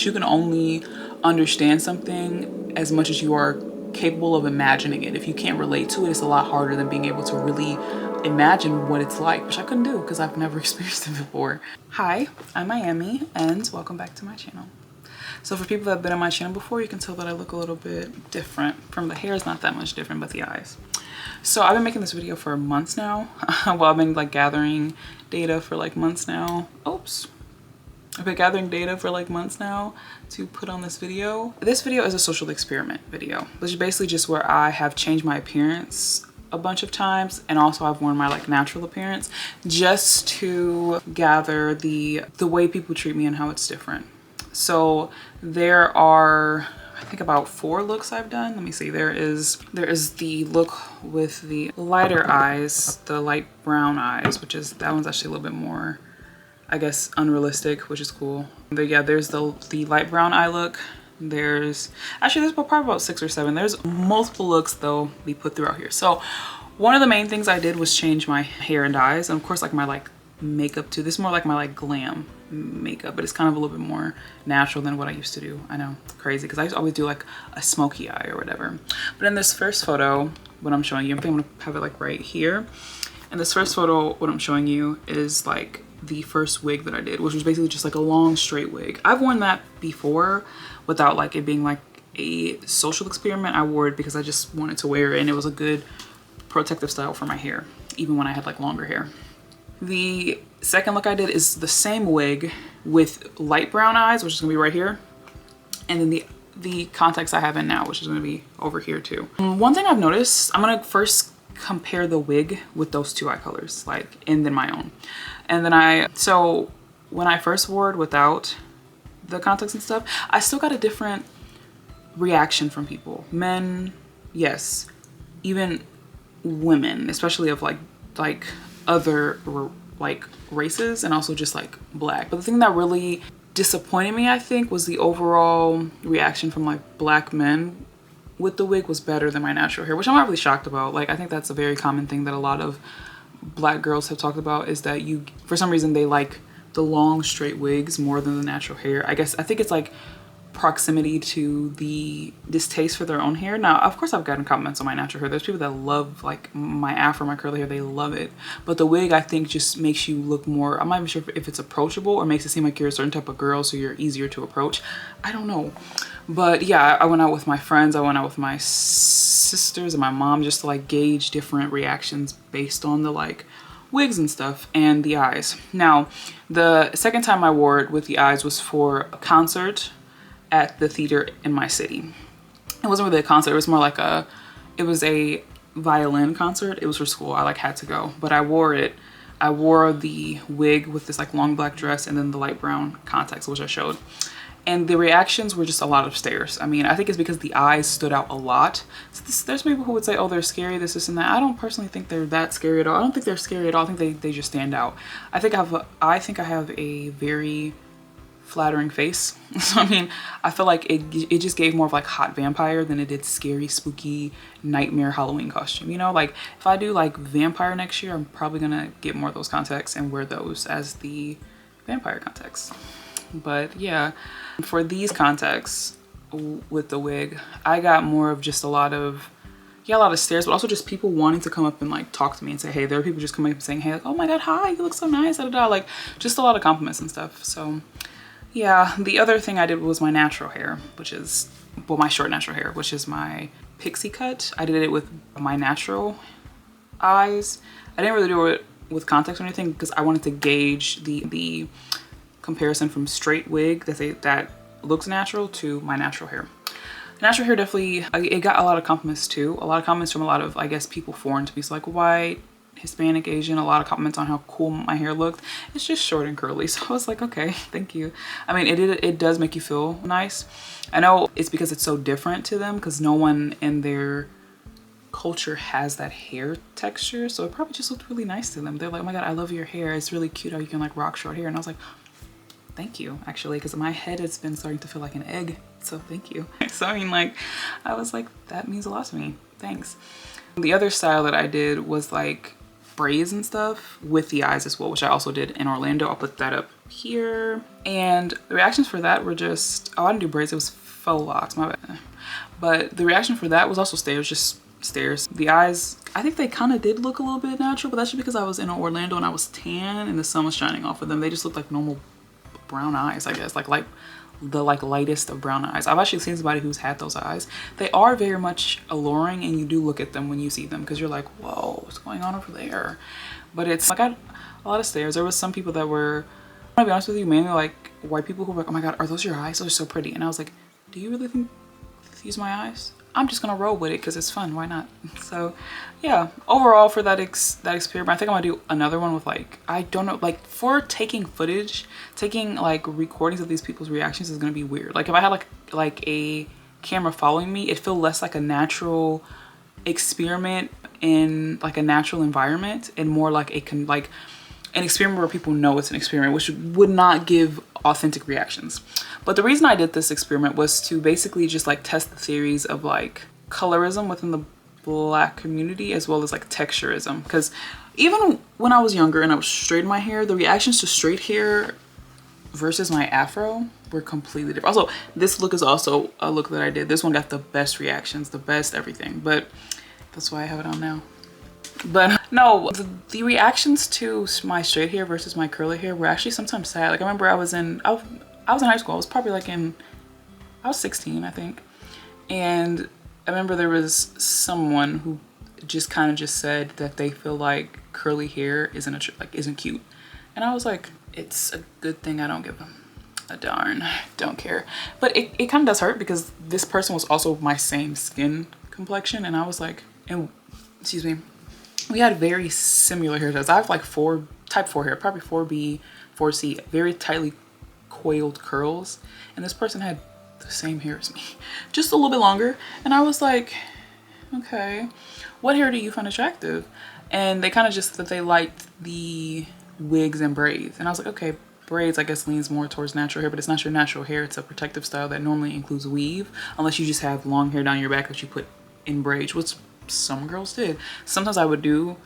You can only understand something as much as you are capable of imagining it. If you can't relate to it, it's a lot harder than being able to really imagine what it's like, which I couldn't do because I've never experienced it before. Hi, I'm Miami and welcome back to my channel. So for people that have been on my channel before, you can tell that I look a little bit different. From the hair, it's not that much different, but the eyes. So I've been making this video for months now. Well, I've been like gathering data for like months now. Oops. I've been gathering data for like months now to put on this video. This video is a social experiment video, which is basically just where I have changed my appearance a bunch of times, and also I've worn my like natural appearance just to gather the way people treat me and how it's different. So there are, I think, about 4 looks I've done. Let me see. There is the look with the lighter eyes, the light brown eyes, which is, that one's actually a little bit more, I guess, unrealistic, which is cool. But yeah, there's the light brown eye look. There's probably about 6 or 7. There's multiple looks though we put throughout here. So one of the main things I did was change my hair and eyes, and of course like my like makeup too. This is more like my like glam makeup, but it's kind of a little bit more natural than what I used to do. I know, crazy, because I used to always do like a smoky eye or whatever. But in this first photo, what I'm showing you, I think I'm gonna have it like right here. In this first photo, what I'm showing you is like the first wig that I did, which was basically just like a long straight wig. I've worn that before without like it being like a social experiment. I wore it because I just wanted to wear it, and it was a good protective style for my hair, even when I had like longer hair. The second look I did is the same wig with light brown eyes, which is gonna be right here, and then the contacts I have in now, which is gonna be over here too. One thing I've noticed, I'm gonna first compare the wig with those 2 eye colors, like, and then my own. And then so when I first wore it without the contacts and stuff, I still got a different reaction from people. Men, yes, even women, especially of like other like races, and also just like black. But the thing that really disappointed me, I think, was the overall reaction from like black men with the wig was better than my natural hair, which I'm not really shocked about. Like, I think that's a very common thing that a lot of black girls have talked about, is that for some reason they like the long straight wigs more than the natural hair. I think it's like proximity to the distaste for their own hair. Now, of course, I've gotten comments on my natural hair. There's people that love like my afro, my curly hair, they love it. But the wig, I think, just makes you look more, I'm not even sure if it's approachable or makes it seem like you're a certain type of girl, so you're easier to approach. I don't know. But yeah, I went out with my friends, I went out with my sisters and my mom just to like gauge different reactions based on the like wigs and stuff and the eyes. Now, the second time I wore it with the eyes was for a concert at the theater in my city. It wasn't really a concert, it was more like it was a violin concert. It was for school, I like had to go, but I wore it. I wore the wig with this like long black dress and then the light brown contacts, which I showed. And the reactions were just a lot of stares. I mean, I think it's because the eyes stood out a lot. So there's people who would say, oh, they're scary, this and that. I don't personally think they're that scary at all. I don't think they're scary at all. I think they just stand out. I think I have a very flattering face. So I mean, I feel like it just gave more of like hot vampire than it did scary, spooky, nightmare Halloween costume. You know, like if I do like vampire next year, I'm probably gonna get more of those contacts and wear those as the vampire contacts. But yeah, for these contacts with the wig, I got more of just a lot of stares, but also just people wanting to come up and like talk to me and say, hey, there are people just coming up and saying, hey, like, oh my god, hi, you look so nice, da, da, da. Like just a lot of compliments and stuff. So yeah, the other thing I did was my natural hair, which is, well, my short natural hair, which is my pixie cut. I did it with my natural eyes. I didn't really do it with contacts or anything because I wanted to gauge the comparison from straight wig that looks natural to my natural hair. Natural hair definitely, it got a lot of compliments too. A lot of comments from a lot of, I guess, people foreign to me. So like white, Hispanic, Asian, a lot of comments on how cool my hair looked. It's just short and curly. So I was like, okay, thank you. I mean, it does make you feel nice. I know it's because it's so different to them because no one in their culture has that hair texture. So it probably just looked really nice to them. They're like, oh my god, I love your hair. It's really cute how you can like rock short hair. And I was like, thank you, actually, because my head has been starting to feel like an egg, so thank you. So I mean, like, I was like, that means a lot to me, thanks. The other style that I did was like braids and stuff with the eyes as well, which I also did in Orlando. I'll put that up here. And the reactions for that were just, oh, I didn't do braids, it was faux locks, my bad. But the reaction for that was also stares, just stares. The eyes, I think they kind of did look a little bit natural, but that's just because I was in Orlando and I was tan and the sun was shining off of them. They just looked like normal brown eyes, I guess, like the lightest of brown eyes. I've actually seen somebody who's had those eyes. They are very much alluring, and you do look at them when you see them because you're like, whoa, what's going on over there? But it's like, I got a lot of stares. There was some people that were, I'm gonna be honest with you, mainly like white people who were like, oh my god, are those your eyes? Those are so pretty. And I was like, do you really think these are my eyes? I'm just gonna roll with it because it's fun, why not? So yeah, overall for that experiment, I think I'm gonna do another one with like, I don't know, like for taking footage, taking like recordings of these people's reactions is gonna be weird. Like if I had like a camera following me, it'd feel less like a natural experiment in like a natural environment and more like an experiment where people know it's an experiment, which would not give authentic reactions. But the reason I did this experiment was to basically just like test the theories of like colorism within the Black community as well as like texturism. Because even when I was younger and I was straightening my hair, the reactions to straight hair versus my afro were completely different. Also, this look is also a look that I did. This one got the best reactions, the best everything, but that's why I have it on now. But no, the reactions to my straight hair versus my curly hair were actually sometimes sad. Like I remember I was in high school. I was probably like I was 16, I think. And I remember there was someone who just kind of just said that they feel like curly hair isn't cute. And I was like, it's a good thing I don't give a darn, don't care. But it kind of does hurt because this person was also my same skin complexion. And I was like, excuse me, we had very similar hairstyles. I have like type 4 hair, probably 4B, 4C, very tightly coiled curls. And this person had the same hair as me, just a little bit longer. And I was like, okay, what hair do you find attractive? And they kind of just that they liked the wigs and braids. And I was like, okay, braids I guess leans more towards natural hair, but it's not your natural hair. It's a protective style that normally includes weave, unless you just have long hair down your back that you put in braids, which some girls did. Sometimes I would do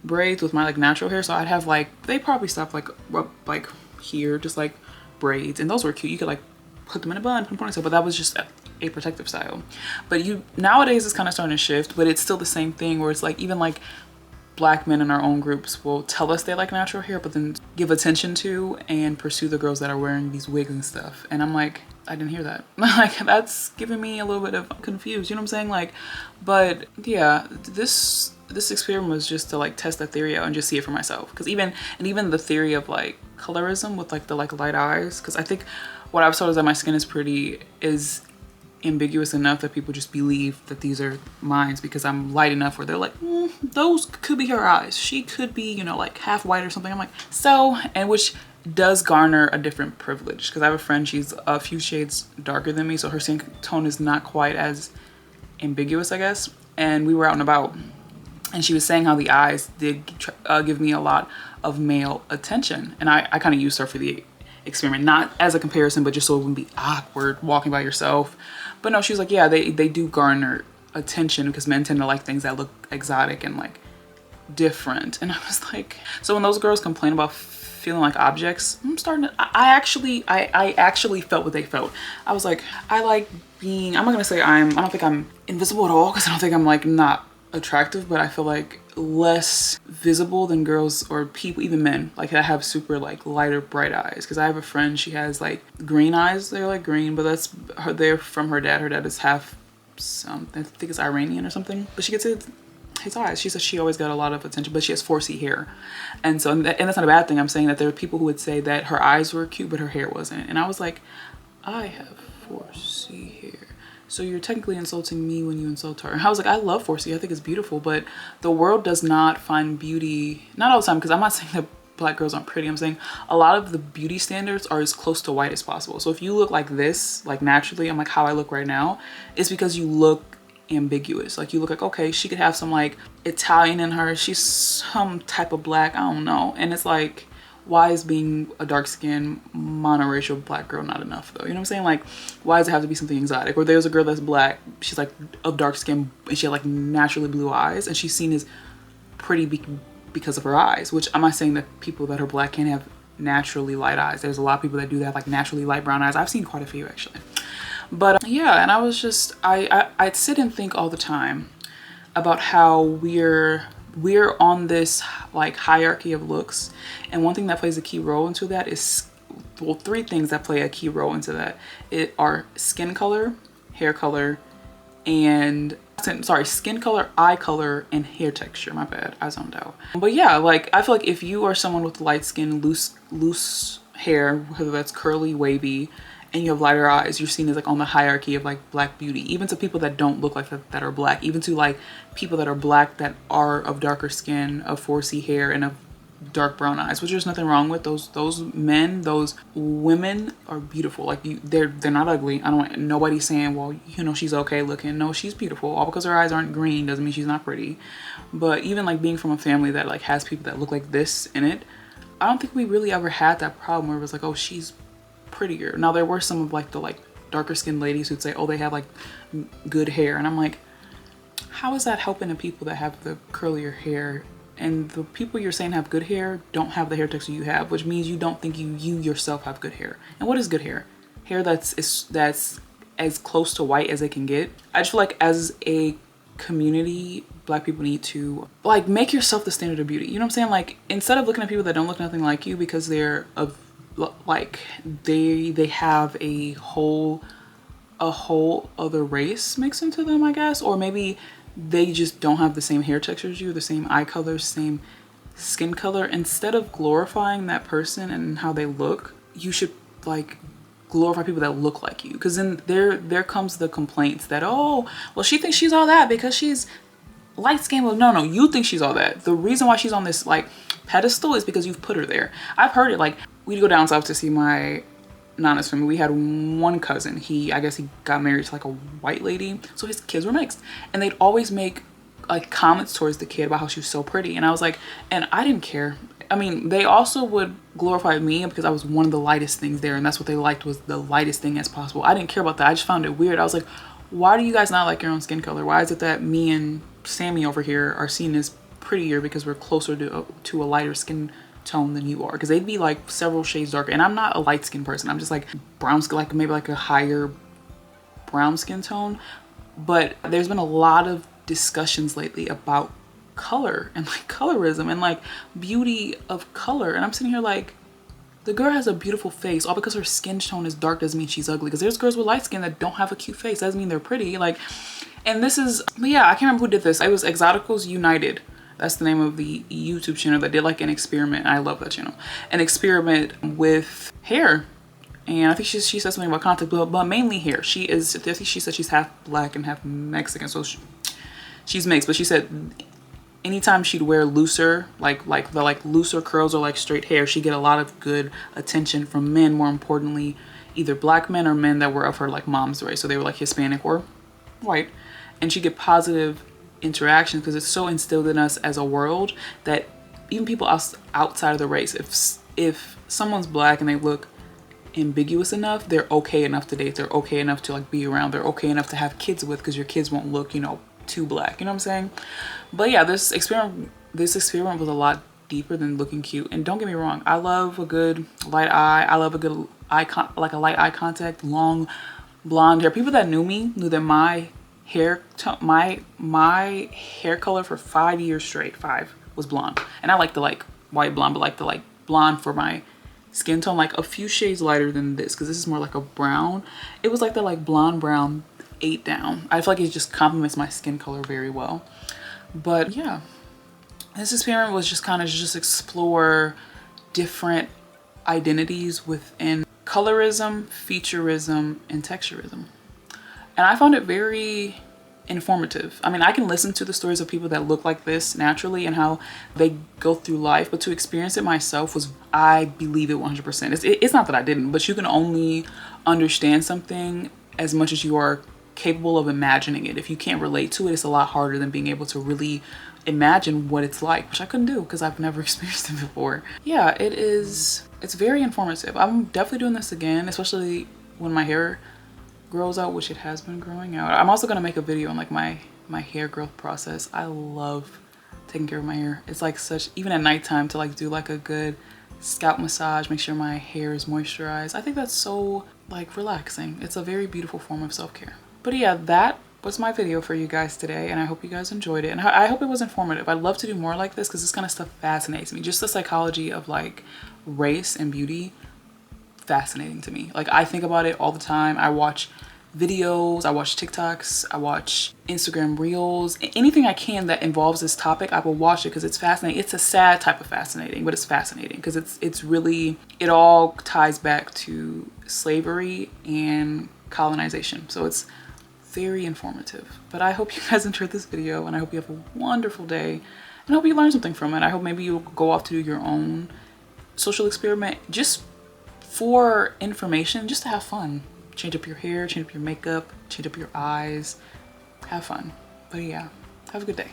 braids with my like natural hair, so I'd have like, they probably stopped like here, just like braids, and those were cute. You could like put them in a bun, put them in a ponytail, but that was just a protective style. But nowadays it's kind of starting to shift, but it's still the same thing where it's like even like Black men in our own groups will tell us they like natural hair, but then give attention to and pursue the girls that are wearing these wigs and stuff. And I'm like, I didn't hear that. Like that's giving me a little bit of confused, you know what I'm saying? Like, but yeah, this experiment was just to like test that theory out and just see it for myself. Because even the theory of like colorism with like the like light eyes, because I think what I've told is that my skin is ambiguous enough that people just believe that these are mine because I'm light enough where they're like, those could be her eyes. She could be, you know, like half white or something. I'm like, so, and which does garner a different privilege because I have a friend, she's a few shades darker than me, so her skin tone is not quite as ambiguous, I guess. And we were out and about and she was saying how the eyes did give me a lot of male attention. And I kind of used her for the experiment, not as a comparison, but just so it wouldn't be awkward walking by yourself. But no, she was like, yeah, they do garner attention because men tend to like things that look exotic and like different. And I was like, so when those girls complain about feeling like objects, I actually felt what they felt. I was like, I like being, I'm not gonna say I don't think I'm invisible at all because I don't think I'm like not attractive, but I feel like less visible than girls or people, even men, like that have super like lighter bright eyes. Because I have a friend, she has like green eyes. They're like green, but they're from her dad. Her dad is half I think it's Iranian or something, but she gets his eyes. She says she always got a lot of attention, but she has 4C hair. And so, and that's not a bad thing. I'm saying that there are people who would say that her eyes were cute, but her hair wasn't. And I was like, I have 4C hair. So you're technically insulting me when you insult her. And I was like, I love 4C. I think it's beautiful, but the world does not find beauty, not all the time, because I'm not saying that Black girls aren't pretty. I'm saying a lot of the beauty standards are as close to white as possible. So if you look like this, like naturally, I'm like how I look right now, it's because you look ambiguous. Like you look like, okay, she could have some like Italian in her. She's some type of Black, I don't know. And it's like, why is being a dark-skinned monoracial Black girl not enough though? You know what I'm saying? Like, why does it have to be something exotic? Or there's a girl that's Black, she's like of dark skin and she had like naturally blue eyes and she's seen as pretty because of her eyes, which I'm not saying that people that are Black can't have naturally light eyes. There's a lot of people that do that, like naturally light brown eyes. I've seen quite a few actually. But yeah, and I was just, I'd sit and think all the time about how we're on this like hierarchy of looks. And one thing that plays a key role into that is, well, three things that play a key role into that. It are skin color, hair color, and skin color, eye color, and hair texture. My bad, I zoned out. But yeah, like I feel like if you are someone with light skin, loose hair, whether that's curly, wavy, and you have lighter eyes, you're seen as like on the hierarchy of like black beauty, even to people that don't look like that are black, even to like people that are black that are of darker skin, of 4C hair, and of dark brown eyes, which there's nothing wrong with. Those men, those women are beautiful. Like they're not ugly. Nobody's saying, well, you know, she's okay looking. No, she's beautiful. All because her eyes aren't green doesn't mean she's not pretty. But even like being from a family that like has people that look like this in it, I don't think we really ever had that problem where it was like, oh, she's prettier. Now there were some of like the like darker skinned ladies who'd say, oh, they have like good hair, and I'm like, how is that helping the people that have the curlier hair? And the people you're saying have good hair don't have the hair texture you have, which means you don't think you yourself have good hair. And what is good hair? Hair that's as close to white as it can get. I just feel like as a community, black people need to like make yourself the standard of beauty. You know what I'm saying? Like instead of looking at people that don't look nothing like you because they're of like they have a whole other race mixed into them, I guess, or maybe they just don't have the same hair texture as you, the same eye color, same skin color. Instead of glorifying that person and how they look, you should like glorify people that look like you, because then there comes the complaints that, oh, well, she thinks she's all that because she's light skin. Well, no, you think she's all that. The reason why she's on this like pedestal is because you've put her there. I've heard it. Like we'd go down south to see my Nana's family. We had one cousin. I guess he got married to like a white lady, so his kids were mixed, and they'd always make like comments towards the kid about how she was so pretty, and I was like, and I didn't care. I mean, they also would glorify me because I was one of the lightest things there, and that's what they liked, was the lightest thing as possible. I didn't care about that. I just found it weird. I was like, why do you guys not like your own skin color? Why is it that me and Sammy over here are seen as prettier because we're closer to a lighter skin tone than you are? Because they'd be like several shades darker, and I'm not a light skin person. I'm just like brown skin, like maybe like a higher brown skin tone. But there's been a lot of discussions lately about color and like colorism and like beauty of color, and I'm sitting here like, the girl has a beautiful face. All because her skin tone is dark doesn't mean she's ugly, because there's girls with light skin that don't have a cute face. That doesn't mean they're pretty. Like, and this is, but yeah, I can't remember who did this. It was Exoticals United. That's the name of the YouTube channel that did like an experiment. I love that channel. An experiment with hair. And I think she said something about contact, but mainly hair. She said she's half black and half Mexican. So she's mixed, but she said anytime she'd wear looser, like looser curls or like straight hair, she'd get a lot of good attention from men, more importantly, either black men or men that were of her like mom's race. So they were like Hispanic or white. And she'd get positive interactions because it's so instilled in us as a world that even people outside of the race, if someone's black and they look ambiguous enough, they're okay enough to date, they're okay enough to like be around, they're okay enough to have kids with, because your kids won't look, you know, too black. You know what I'm saying? But yeah, this experiment was a lot deeper than looking cute. And don't get me wrong, I love a good light eye. I love a good like a light eye contact, long blonde hair. People that knew me knew that my hair color for 5 years straight, 5, was blonde. And I like the like white blonde, but like the like blonde for my skin tone, like a few shades lighter than this, because this is more like a brown. It was like the like blonde brown 8 down. I feel like it just complements my skin color very well. But yeah, this experiment was just kind of just explore different identities within colorism, featureism, and texturism. And I found it very informative. I mean, I can listen to the stories of people that look like this naturally and how they go through life, but to experience it myself was, I believe it 100%. It's not that I didn't, but you can only understand something as much as you are capable of imagining it. If you can't relate to it, it's a lot harder than being able to really imagine what it's like, which I couldn't do because I've never experienced it before. Yeah, it's very informative. I'm definitely doing this again, especially when my hair grows out, which it has been growing out. I'm also gonna make a video on like my hair growth process. I love taking care of my hair. It's like such, even at nighttime, to like do like a good scalp massage, make sure my hair is moisturized. I think that's so like relaxing. It's a very beautiful form of self-care. But yeah, that was my video for you guys today, and I hope you guys enjoyed it, and I hope it was informative. I'd love to do more like this because this kind of stuff fascinates me. Just the psychology of like race and beauty, fascinating to me. Like I think about it all the time. I watch videos, I watch TikToks, I watch Instagram reels, anything I can that involves this topic, I will watch it because it's fascinating. It's a sad type of fascinating, but it's fascinating because it's really, it all ties back to slavery and colonization. So it's very informative. But I hope you guys enjoyed this video, and I hope you have a wonderful day, and I hope you learned something from it. I hope maybe you'll go off to do your own social experiment just for information, just to have fun. Change up your hair, change up your makeup, change up your eyes, have fun. But yeah, have a good day.